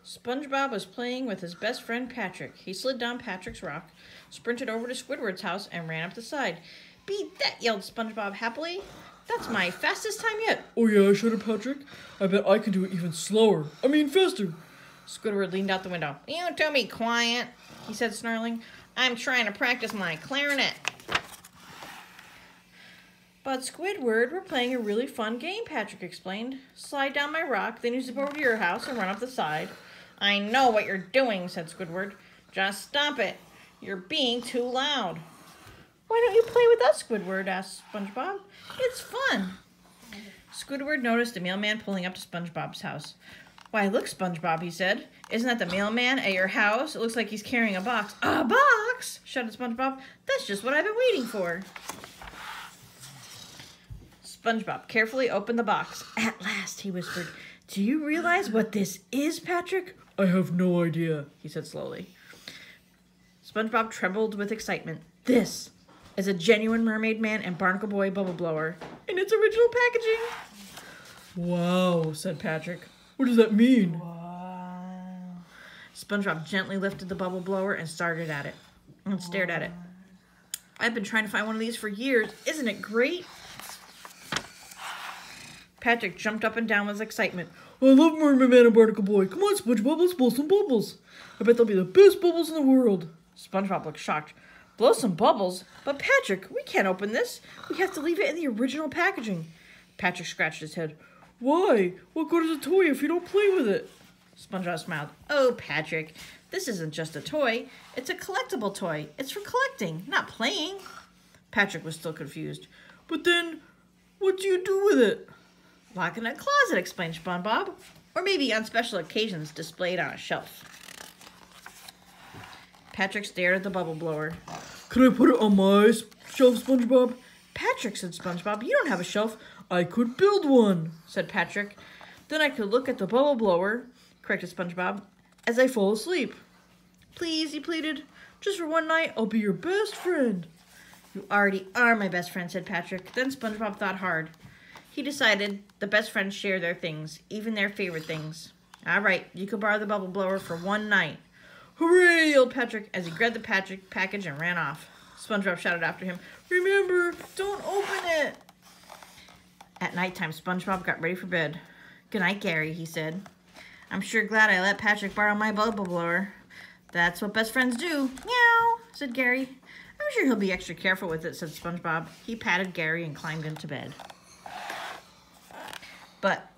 SpongeBob was playing with his best friend Patrick. He slid down Patrick's rock, sprinted over to Squidward's house, and ran up the side. "Beat that!" yelled SpongeBob happily. "That's my fastest time yet." "Oh yeah," shouted Patrick. "I bet I can do it even slower. I mean faster." Squidward leaned out the window. "You two be quiet," he said, snarling. "I'm trying to practice my clarinet." "But Squidward, we're playing a really fun game," Patrick explained. "Slide down my rock, then you zip over to your house and run up the side." "I know what you're doing," said Squidward. "Just stop it. You're being too loud." "Why don't you play with us, Squidward?" asked SpongeBob. "It's fun." Squidward noticed a mailman pulling up to SpongeBob's house. "Why, look, SpongeBob," he said. "Isn't that the mailman at your house? It looks like he's carrying a box." "A box?" shouted SpongeBob. "That's just what I've been waiting for." SpongeBob carefully opened the box. "At last," he whispered. "Do you realize what this is, Patrick?" "I have no idea," he said slowly. SpongeBob trembled with excitement. "This is a genuine Mermaid Man and Barnacle Boy bubble blower in its original packaging." "Wow," said Patrick. "What does that mean?" Wow. SpongeBob gently lifted the bubble blower and stared at it. "I've been trying to find one of these for years. Isn't it great?" Patrick jumped up and down with excitement. "I love Mermaid Man and Barnacle Boy. Come on, SpongeBob, let's blow some bubbles. I bet they'll be the best bubbles in the world." SpongeBob looked shocked. "Blow some bubbles? But Patrick, we can't open this. We have to leave it in the original packaging." Patrick scratched his head. "Why? What good is a toy if you don't play with it?" SpongeBob smiled. "Oh, Patrick, this isn't just a toy. It's a collectible toy. It's for collecting, not playing." Patrick was still confused. "But then, what do you do with it?" "Lock in a closet," explained SpongeBob. "Or maybe on special occasions displayed on a shelf." Patrick stared at the bubble blower. "Can I put it on my shelf, SpongeBob?" "Patrick," said SpongeBob, "you don't have a shelf." "I could build one," said Patrick. "Then I could look at the bubble blower," corrected SpongeBob, "as I fall asleep." "Please," he pleaded, "just for one night, I'll be your best friend." "You already are my best friend," said Patrick. Then SpongeBob thought hard. He decided the best friends share their things, even their favorite things. "All right, you can borrow the bubble blower for one night." "Hooray!" yelled Patrick as he grabbed the package and ran off. SpongeBob shouted after him, "Remember, don't open it!" At nighttime, SpongeBob got ready for bed. "Good night, Gary," he said. "I'm sure glad I let Patrick borrow my bubble blower. That's what best friends do." "Meow," said Gary. "I'm sure he'll be extra careful with it," said SpongeBob. He patted Gary and climbed into bed. But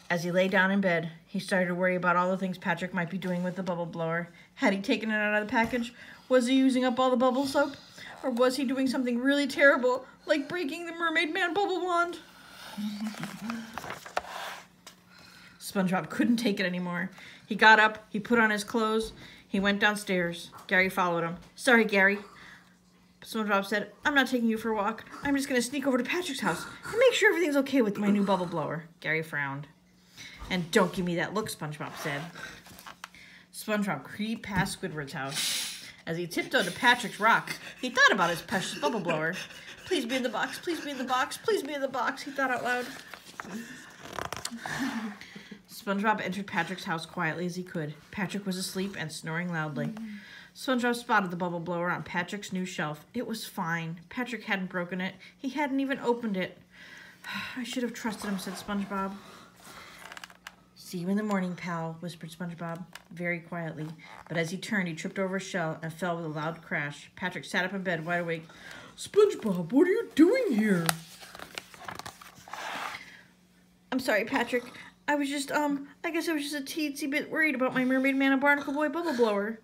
as he lay down in bed, he started to worry about all the things Patrick might be doing with the bubble blower. Had he taken it out of the package? Was he using up all the bubble soap? Or was he doing something really terrible, like breaking the Mermaid Man bubble wand? SpongeBob couldn't take it anymore. He got up, he put on his clothes, he went downstairs. Gary followed him. "Sorry, Gary," SpongeBob said. "I'm not taking you for a walk. I'm just going to sneak over to Patrick's house and make sure everything's okay with my new bubble blower." Gary frowned. "And don't give me that look," SpongeBob said. SpongeBob creeped past Squidward's house. As he tiptoed to Patrick's rock, he thought about his precious bubble blower. "Please be in the box, please be in the box, please be in the box," he thought out loud. SpongeBob entered Patrick's house quietly as he could. Patrick was asleep and snoring loudly. SpongeBob spotted the bubble blower on Patrick's new shelf. It was fine. Patrick hadn't broken it. He hadn't even opened it. "I should have trusted him," said SpongeBob. "See you in the morning, pal," whispered SpongeBob very quietly. But as he turned, he tripped over a shell and fell with a loud crash. Patrick sat up in bed, wide awake. "SpongeBob, what are you doing here?" "I'm sorry, Patrick. I was just, I guess I was just a teensy bit worried about my Mermaid Man and Barnacle Boy bubble blower."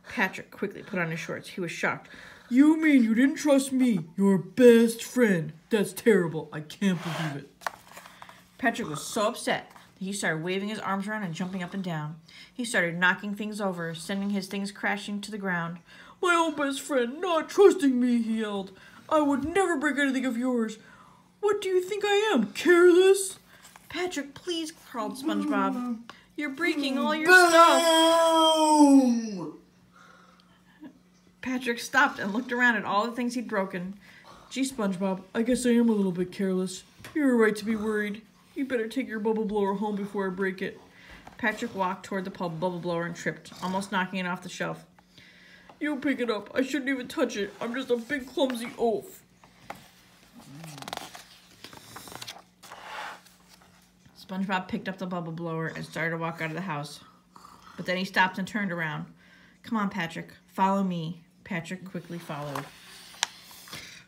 Patrick quickly put on his shorts. He was shocked. "You mean you didn't trust me, your best friend? That's terrible. I can't believe it." Patrick was so upset that he started waving his arms around and jumping up and down. He started knocking things over, sending his things crashing to the ground. "My own best friend not trusting me," he yelled. "I would never break anything of yours. What do you think I am, careless?" "Patrick, please," crawled SpongeBob. "You're breaking all your stuff." Patrick stopped and looked around at all the things he'd broken. "Gee, SpongeBob, I guess I am a little bit careless. You're right to be worried. You better take your bubble blower home before I break it." Patrick walked toward the bubble blower and tripped, almost knocking it off the shelf. You pick it up. I shouldn't even touch it. I'm just a big clumsy oaf. SpongeBob picked up the bubble blower and started to walk out of the house. But then he stopped and turned around. Come on, Patrick. Follow me. Patrick quickly followed.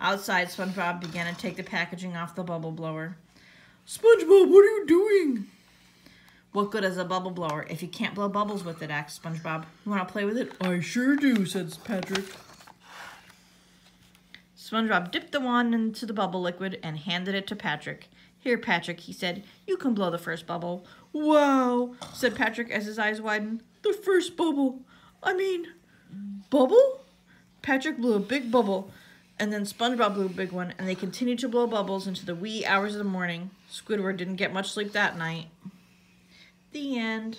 Outside, SpongeBob began to take the packaging off the bubble blower. SpongeBob, what are you doing? What good is a bubble blower if you can't blow bubbles with it, asked SpongeBob. You want to play with it? I sure do, said Patrick. SpongeBob dipped the wand into the bubble liquid and handed it to Patrick. Here, Patrick, he said, you can blow the first bubble. Wow, said Patrick as his eyes widened. the first bubble. Bubble? Patrick blew a big bubble, and then SpongeBob blew a big one, and they continued to blow bubbles into the wee hours of the morning. Squidward didn't get much sleep that night. The end.